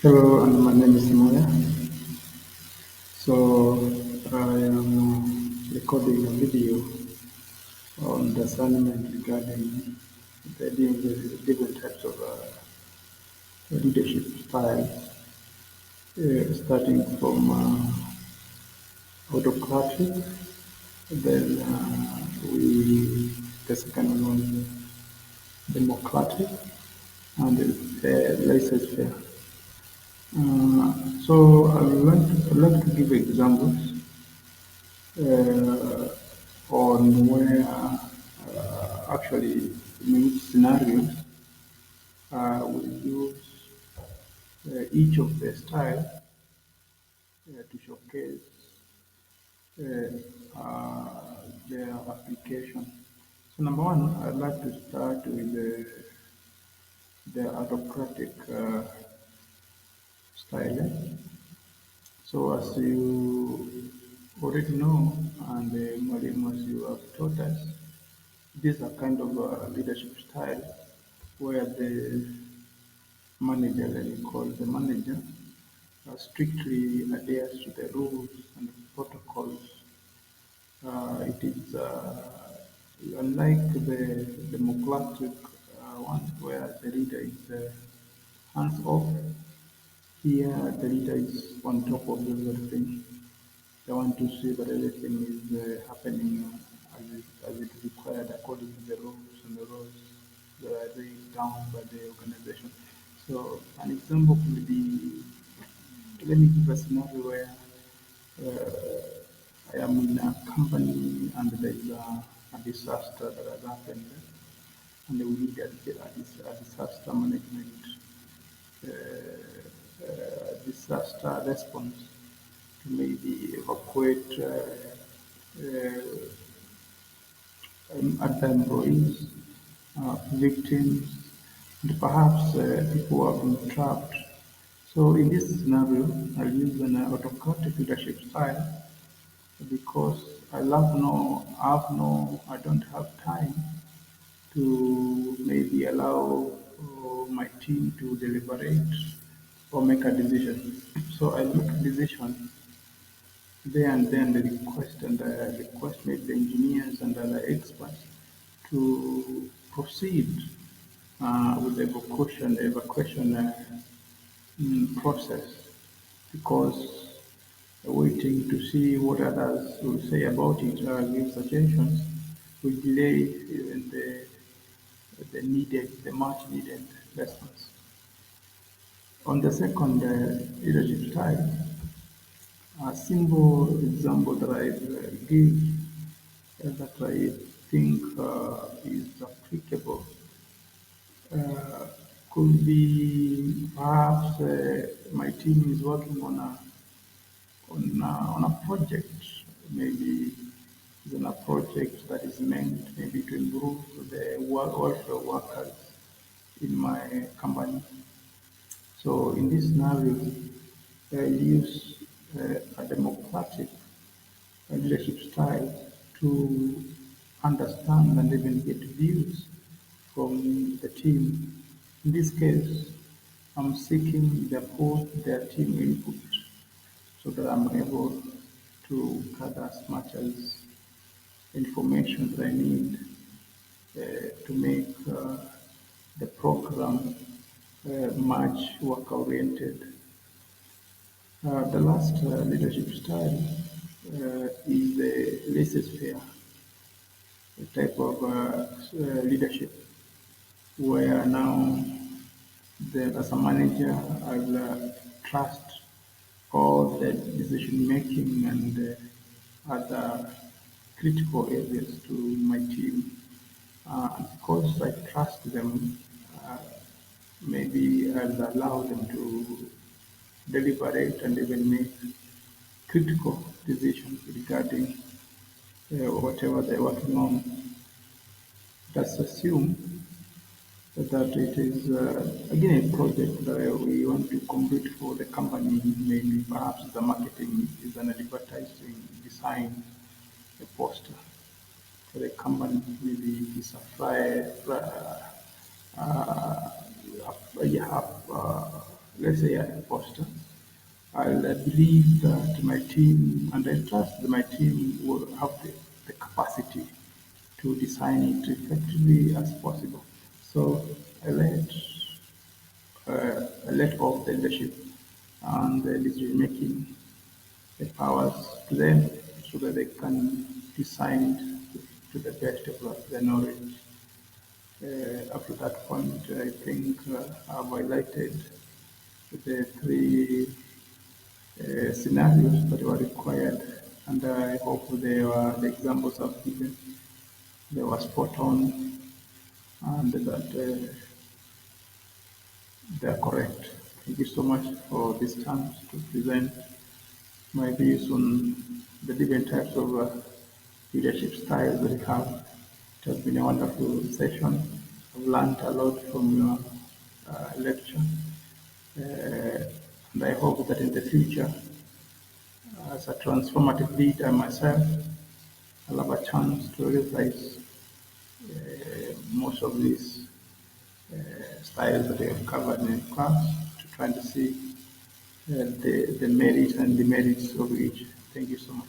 Hello, and my name is Maya. So I am recording a video on the assignment regarding the different types of leadership styles, starting from autocratic, then the second one was democratic, and laissez-faire. So I'd like to give examples uh, on where actually in which scenarios we use each of the style to showcase their application. So number one, I'd like to start with the autocratic style. So as you already know, and Mariam, as you have taught us, these are kind of leadership style where the manager, let me call the manager, strictly adheres to the rules and protocols. It is unlike the democratic one where the leader is hands off. Here, the leader is on top of everything. They want to see that everything is happening as it is required according to the rules and the laws that are laid down by the organization. So an example could be, let me give a scenario where I am in a company and there is a disaster that has happened and we need a disaster management, disaster response to maybe evacuate other employees, victims, and perhaps people who have been trapped. So in this scenario, I use an autocratic leadership style because I don't have time to maybe allow my team to deliberate or make a decision. So I make a decision there and then the request and request maybe the engineers and other experts to proceed with the evacuation process because waiting to see what others will say about it or give suggestions will delay even the much needed response. On the second leadership style, a simple example that I give that I think is applicable uh, could be perhaps my team is working on a project, maybe it's on a project that is meant maybe to improve the welfare workers in my company. So in this scenario, I use a democratic leadership style to understand and even get views from the team. In this case, I'm seeking their team input so that I'm able to gather as much as information that I need to make the program much work-oriented. The last leadership style is the laissez-faire type of leadership, where now as a manager, I'll trust all the decision making and other critical areas to my team. Because I trust them, uh, maybe I'll allow them to deliberate and even make critical decisions regarding whatever they're working on. Let's assume that it is again a project that we want to complete for the company, maybe perhaps the marketing is an advertising design, a poster for the company, maybe it's a flyer, yeah, let's say a poster, I'll believe that my team, and I trust that my team will have the capacity to design it effectively as possible. So I let off the leadership and the decision making the powers to them so that they can design it to the best of their knowledge. Up to that point, I think I've highlighted the three scenarios that were required, and I hope the examples I've given they were spot on and that they are correct. Thank you so much for this chance to present my views on the different types of leadership styles that we have. It has been a wonderful session. I've learned a lot from your lecture, and I hope that in the future, as a transformative leader myself, I'll have a chance to realize most of these styles that I have covered in class to try to see the merits and demerits of each. Thank you so much.